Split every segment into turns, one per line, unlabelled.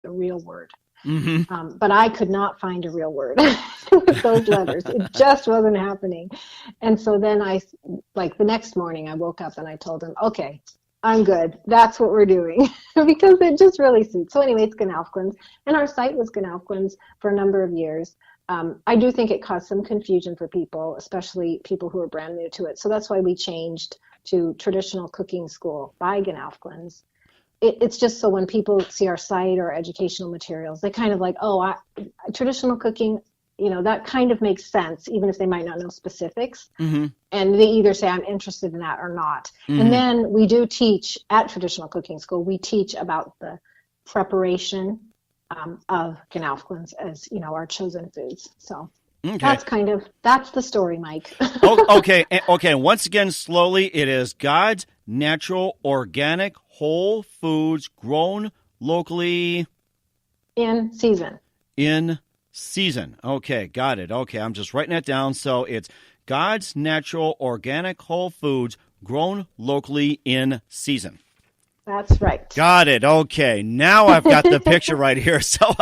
the real word.
Hmm.
But I could not find a real word with those letters. It just wasn't happening. And so then like the next morning, I woke up and I told him, okay, I'm good. That's what we're doing because it just really suits. So anyway, it's Gnalfquins, and our site was Gnalfquins for a number of years. I do think it caused some confusion for people, especially people who are brand new to it. So that's why we changed to Traditional Cooking School by Gnalfquins. It's just so when people see our site or educational materials, they kind of like, oh, traditional cooking, that kind of makes sense, even if they might not know specifics.
Hmm.
And they either say, I'm interested in that or not. And
Hmm.
then we do teach at Traditional Cooking School, we teach about the preparation of Gnalfquins as, our chosen foods. So
Okay.
that's the story, Mike.
Oh, okay. Okay. Once again, slowly, it is God's natural, organic, whole foods grown locally
In season.
in season. Okay. Got it. Okay. I'm just writing that down. So it's God's natural, organic, whole foods grown locally in season.
That's right.
Got it. Okay. Now I've got the picture right here. So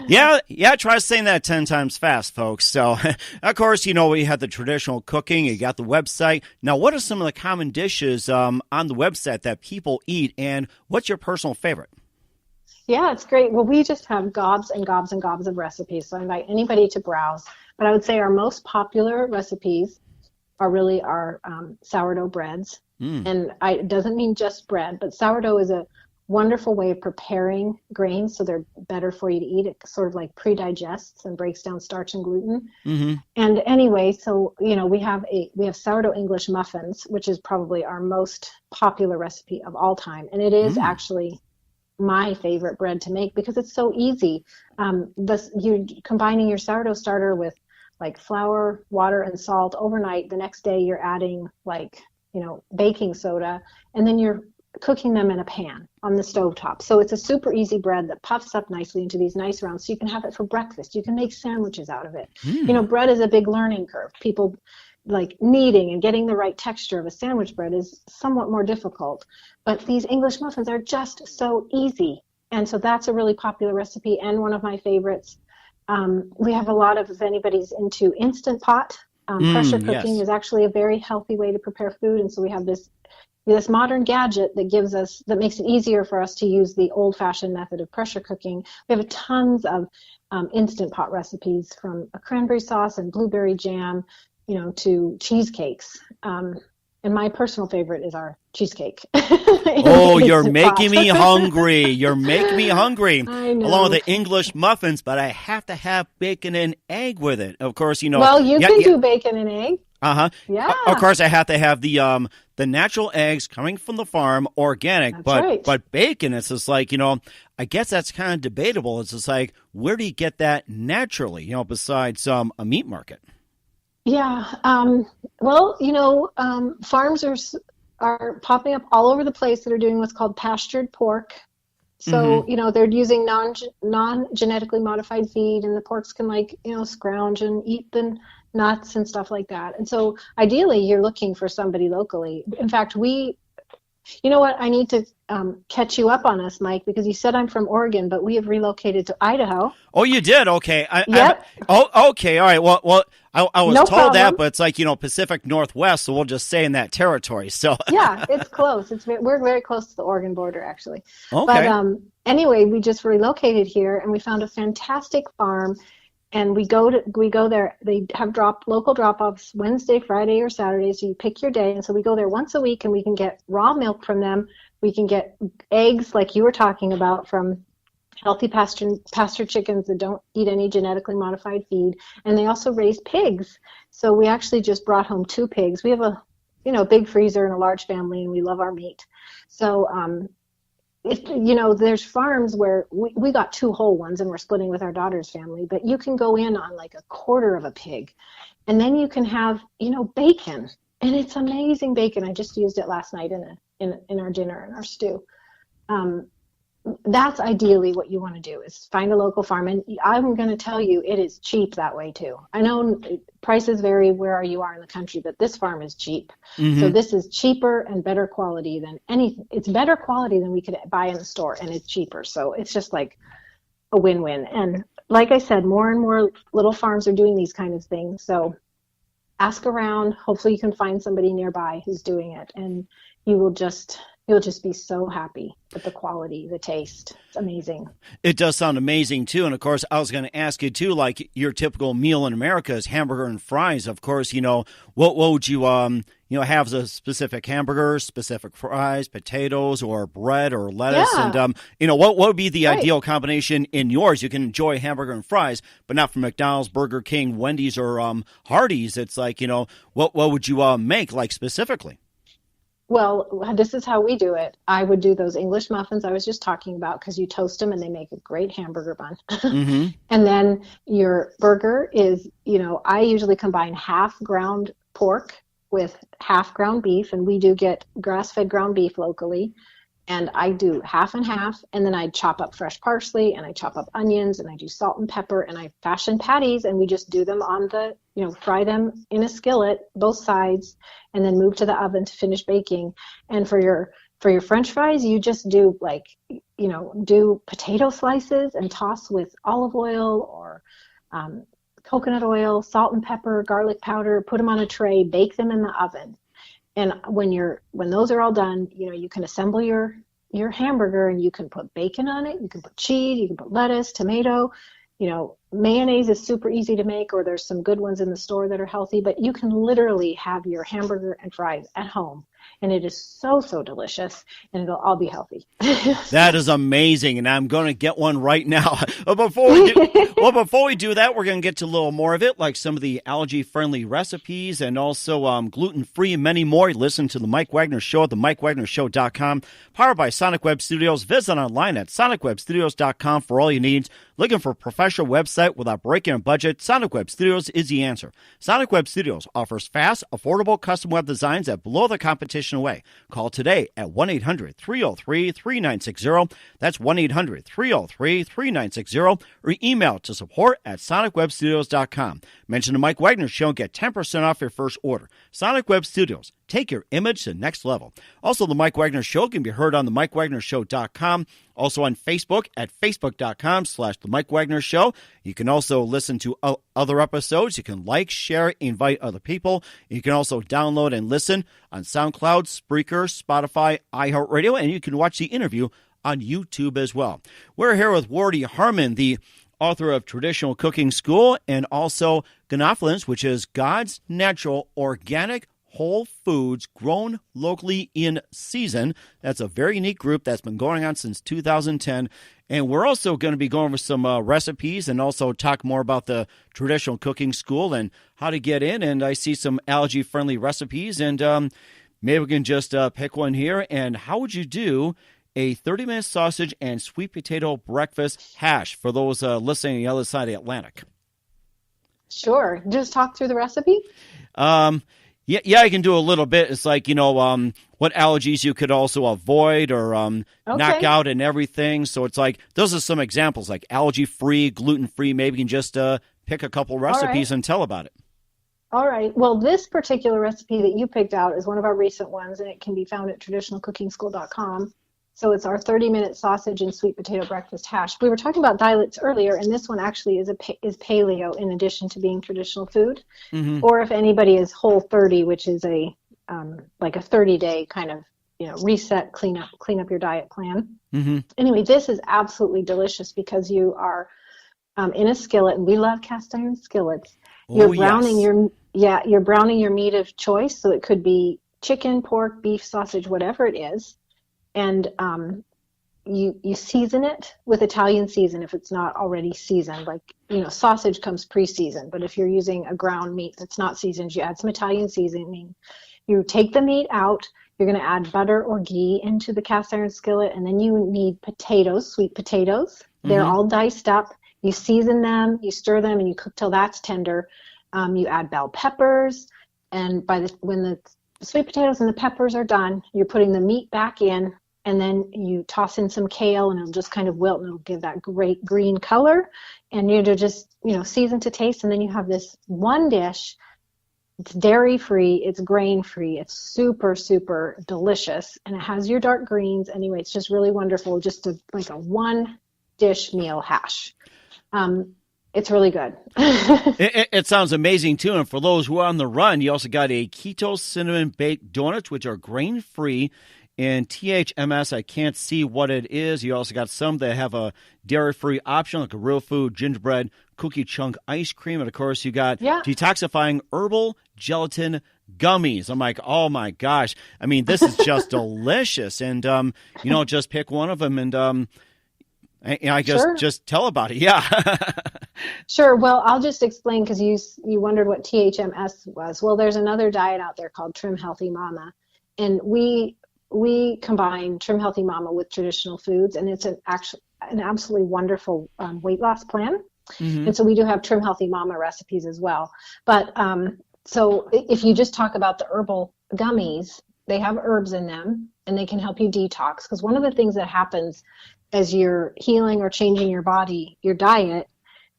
yeah, try saying that 10 times fast, folks. So, of course, we had the traditional cooking. You got the website. Now, what are some of the common dishes on the website that people eat, and what's your personal favorite?
Yeah, it's great. Well, we just have gobs and gobs and gobs of recipes, so I invite anybody to browse. But I would say our most popular recipes are really our sourdough breads. And it doesn't mean just bread, but sourdough is a wonderful way of preparing grains so they're better for you to eat. It sort of like pre-digests and breaks down starch and gluten.
Mm-hmm.
And anyway, so we have sourdough English muffins, which is probably our most popular recipe of all time, and it is actually my favorite bread to make because it's so easy. You're combining your sourdough starter with like flour, water, and salt overnight. The next day you're adding baking soda, and then you're cooking them in a pan on the stovetop. So it's a super easy bread that puffs up nicely into these nice rounds. So you can have it for breakfast. You can make sandwiches out of it. Bread is a big learning curve. People like kneading and getting the right texture of a sandwich bread is somewhat more difficult. But these English muffins are just so easy. And so that's a really popular recipe and one of my favorites. We have a lot of, if anybody's into Instant Pot, pressure cooking is actually a very healthy way to prepare food. And so we have this modern gadget that makes it easier for us to use the old-fashioned method of pressure cooking. We have tons of Instant Pot recipes, from a cranberry sauce and blueberry jam, to cheesecakes. And my personal favorite is our cheesecake.
Oh, you're making me hungry. You're making me hungry.
I know.
Along with the English muffins, but I have to have bacon and egg with it. Of course,
Well, you can do bacon and egg.
Uh-huh.
Yeah.
Of course, I have to have the natural eggs coming from the farm, organic.
That's
but
right.
But bacon, it's just like, I guess that's kind of debatable. It's just like, where do you get that naturally, besides a meat market?
Yeah. Farms are popping up all over the place that are doing what's called pastured pork. So, they're using non-genetically modified feed, and the porks can scrounge and eat the nuts and stuff like that. And so ideally you're looking for somebody locally. In fact, you know what, I need to catch you up on us, Mike, because you said I'm from Oregon, but we have relocated to Idaho.
Oh, you did? Okay.
Yep.
Okay. All right. Well, I was
No
told that,
problem.
but it's like, Pacific Northwest, so we'll just stay in that territory. So
Yeah, it's close. We're very close to the Oregon border, actually.
Okay.
But anyway, we just relocated here, and we found a fantastic farm. And we go there. They have local drop-offs Wednesday, Friday, or Saturday. So you pick your day. And so we go there once a week, and we can get raw milk from them. We can get eggs, like you were talking about, from healthy pasture chickens that don't eat any genetically modified feed. And they also raise pigs. So we actually just brought home 2 pigs. We have a big freezer and a large family, and we love our meat. So there's farms where we got 2 whole ones, and we're splitting with our daughter's family, but you can go in on like a quarter of a pig, and then you can have, bacon, and it's amazing bacon. I just used it last night in our dinner and our stew. that's ideally what you want to do, is find a local farm. And I'm going to tell you, it is cheap that way too. I know prices vary where you are in the country, but this farm is cheap. So this is cheaper and better quality than anything. It's better quality than we could buy in the store, and it's cheaper. So it's just like a win-win. And like I said, more and more little farms are doing these kind of things. So ask around. Hopefully you can find somebody nearby who's doing it, and you'll just be so happy with the quality, the taste. It's amazing.
It does sound amazing, too. And, of course, I was going to ask you, too, like your typical meal in America is hamburger and fries. Of course, what would you, have as a specific hamburger, specific fries, potatoes, or bread or lettuce?
Yeah.
And, what would be the ideal combination in yours? You can enjoy hamburger and fries, but not from McDonald's, Burger King, Wendy's, or Hardee's. It's like, what would you make, like, specifically?
Well, this is how we do it. I would do those English muffins I was just talking about, because you toast them and they make a great hamburger bun. And then your burger is, I usually combine half ground pork with half ground beef, and we do get grass-fed ground beef locally. And I do half and half, and then I chop up fresh parsley, and I chop up onions, and I do salt and pepper, and I fashion patties, and we just do them on the, fry them in a skillet, both sides, and then move to the oven to finish baking. And for your French fries, you just do do potato slices and toss with olive oil or coconut oil, salt and pepper, garlic powder, put them on a tray, bake them in the oven. And when those are all done, you can assemble your hamburger, and you can put bacon on it. You can put cheese. You can put lettuce, tomato. Mayonnaise is super easy to make, or there's some good ones in the store that are healthy. But you can literally have your hamburger and fries at home, and it is so, so delicious, and it'll all be healthy.
That is amazing, and I'm going to get one right now. But before we do that, we're going to get to a little more of it, like some of the allergy-friendly recipes and also gluten-free and many more. Listen to The Mike Wagner Show at themikewagnershow.com. Powered by Sonic Web Studios. Visit online at sonicwebstudios.com for all your needs. Looking for a professional website without breaking a budget? Sonic Web Studios is the answer. Sonic Web Studios offers fast, affordable custom web designs that blow the competition away. Call today at 1-800-303-3960. That's 1-800-303-3960. Or email to support@sonicwebstudios.com. Mention the Mike Wagner Show and get 10% off your first order. Sonic Web Studios. Take your image to the next level. Also, The Mike Wagner Show can be heard on themikewagnershow.com. Also on Facebook at facebook.com/The Mike Wagner Show. You can also listen to other episodes. You can like, share, invite other people. You can also download and listen on SoundCloud, Spreaker, Spotify, iHeartRadio, and you can watch the interview on YouTube as well. We're here with Wardee Harmon, the author of Traditional Cooking School, and also Ganoflins, which is God's Natural Organic Whole Foods Grown Locally in Season. That's a very unique group that's been going on since 2010. And we're also going to be going over some recipes and also talk more about the Traditional Cooking School and how to get in. And I see some allergy-friendly recipes, and maybe we can just pick one here. And how would you do a 30-minute sausage and sweet potato breakfast hash for those listening on the other side of the Atlantic?
Sure. Just talk through the recipe?
Yeah, I can do a little bit. It's like, what allergies you could also avoid or knock out and everything. So it's like, those are some examples, like allergy-free, gluten-free. Maybe you can just pick a couple recipes and tell about it.
All right. Well, this particular recipe that you picked out is one of our recent ones, and it can be found at traditionalcookingschool.com. So it's our 30-minute sausage and sweet potato breakfast hash. We were talking about diets earlier, and this one actually is paleo in addition to being traditional food. Mm-hmm. Or if anybody is Whole30, which is a like a 30-day kind of reset, clean up your diet plan. Mm-hmm. Anyway, this is absolutely delicious because you are in a skillet, and we love cast iron skillets. You're browning you're browning your meat of choice, so it could be chicken, pork, beef, sausage, whatever it is. And you season it with Italian season if it's not already seasoned. Like, sausage comes pre-seasoned, but if you're using a ground meat that's not seasoned, you add some Italian seasoning. You take the meat out. You're going to add butter or ghee into the cast iron skillet, and then you need potatoes, sweet potatoes. They're all diced up. You season them, you stir them, and you cook till that's tender. You add bell peppers, and when the sweet potatoes and the peppers are done, you're putting the meat back in. and then you toss in some kale, and it'll just kind of wilt, and it'll give that great green color. And you just, season to taste, and then you have this one dish. It's dairy-free, it's grain-free, it's super, super delicious, and it has your dark greens. Anyway, it's just really wonderful, just like a one-dish meal hash. It's really good.
It sounds amazing, too. And for those who are on the run, you also got a keto cinnamon baked donuts, which are grain-free. And THMS, I can't see what it is. You also got some that have a dairy-free option, like a real food gingerbread cookie chunk ice cream. And, of course, you got detoxifying herbal gelatin gummies. I'm like, oh, my gosh. I mean, this is just delicious. And, just pick one of them and I just tell about it. Yeah.
Sure. Well, I'll just explain, because you wondered what THMS was. Well, there's another diet out there called Trim Healthy Mama. And we combine Trim Healthy Mama with traditional foods, and it's an absolutely wonderful weight loss plan. Mm-hmm. And so we do have Trim Healthy Mama recipes as well. But so if you just talk about the herbal gummies, they have herbs in them, and they can help you detox. Because one of the things that happens as you're healing or changing your body, your diet,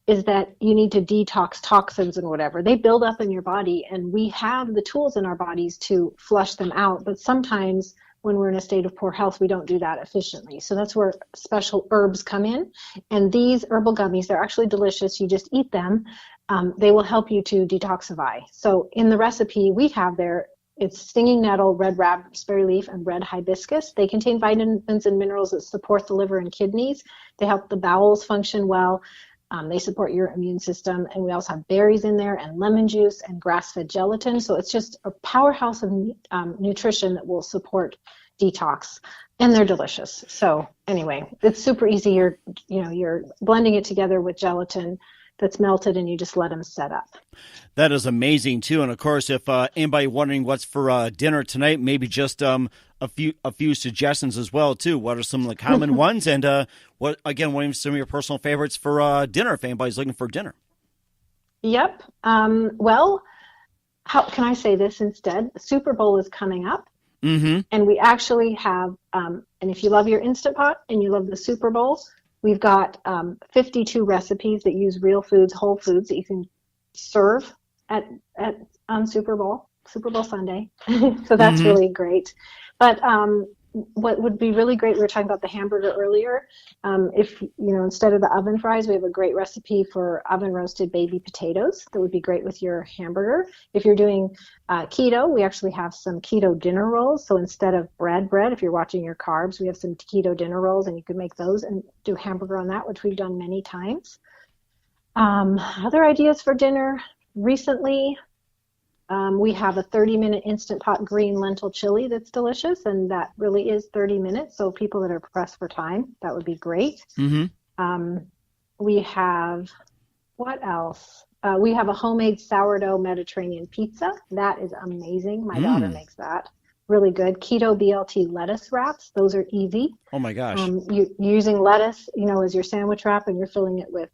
is that you need to detox toxins and whatever. They build up in your body, and we have the tools in our bodies to flush them out. But sometimes when we're in a state of poor health, we don't do that efficiently. So that's where special herbs come in. And these herbal gummies, they're actually delicious. You just eat them. They will help you to detoxify. So in the recipe we have there, it's stinging nettle, red raspberry leaf, and red hibiscus. They contain vitamins and minerals that support the liver and kidneys. They help the bowels function well. They support your immune system. And we also have berries in there, and lemon juice, and grass-fed gelatin. So it's just a powerhouse of nutrition that will support detox. And they're delicious. So anyway, it's super easy. You're blending it together with gelatin that's melted, and you just let them set up.
That is amazing too. And of course, if anybody wondering what's for dinner tonight, maybe just a few suggestions as well too. What are some of the common ones, and what are some of your personal favorites for dinner if anybody's looking for dinner?
Yep. Well, how can I say this instead? The Super Bowl is coming up. Mm-hmm. And we actually have, and if you love your Instant Pot and you love the Super Bowl, we've got 52 recipes that use real foods, whole foods that you can serve on Super Bowl Sunday. So that's really great. But what would be really great, we were talking about the hamburger earlier. If, instead of the oven fries, we have a great recipe for oven roasted baby potatoes that would be great with your hamburger. If you're doing keto, we actually have some keto dinner rolls. So instead of bread, if you're watching your carbs, we have some keto dinner rolls, and you can make those and do hamburger on that, which we've done many times. Other ideas for dinner recently, we have a 30-minute Instant Pot green lentil chili that's delicious, and that really is 30 minutes. So people that are pressed for time, that would be great. Mm-hmm. We have, what else? We have a homemade sourdough Mediterranean pizza. That is amazing. My daughter makes that. Really good. Keto BLT lettuce wraps. Those are easy.
Oh, my gosh.
You're using lettuce, as your sandwich wrap, and you're filling it with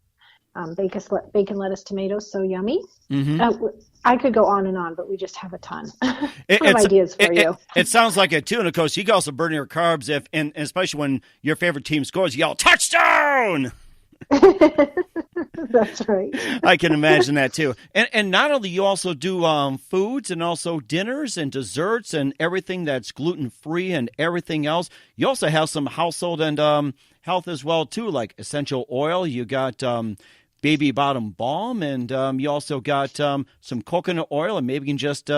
bacon, lettuce, tomatoes. So yummy. Mm-hmm. I could go on and on, but we just have a ton of ideas for you.
It sounds like it too. And of course, you can also burn your carbs and especially when your favorite team scores, you yell, touchdown!
That's right.
I can imagine that too. And not only you also do foods and also dinners and desserts and everything that's gluten-free and everything else. You also have some household and health as well too, like essential oil. You got baby bottom balm, and you also got some coconut oil, and maybe you can just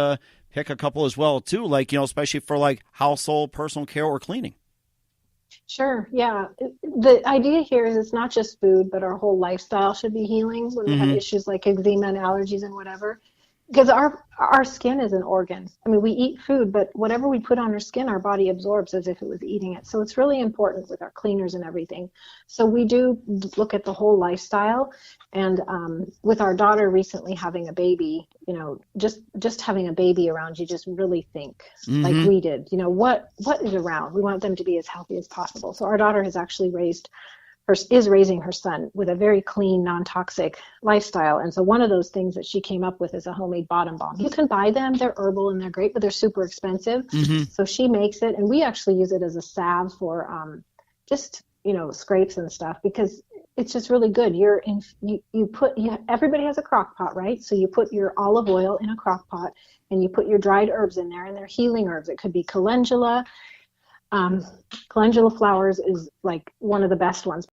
pick a couple as well too, like especially for like household, personal care, or cleaning.
Sure. Yeah. The idea here is it's not just food, but our whole lifestyle should be healing when we have issues like eczema and allergies and whatever. Because our skin is an organ. I mean, we eat food, but whatever we put on our skin, our body absorbs as if it was eating it. So it's really important with our cleaners and everything. So we do look at the whole lifestyle. And with our daughter recently having a baby, just having a baby around, you just really think like we did. What is around? We want them to be as healthy as possible. So our daughter has actually raised is raising her son with a very clean, non-toxic lifestyle. And so one of those things that she came up with is a homemade bottom balm. You can buy them. They're herbal and they're great, but they're super expensive. So she makes it, and we actually use it as a salve for just, scrapes and stuff, because it's just really good. Everybody has a crock pot, right? So you put your olive oil in a crock pot and you put your dried herbs in there, and they're healing herbs. It could be calendula. Calendula flowers is like one of the best ones.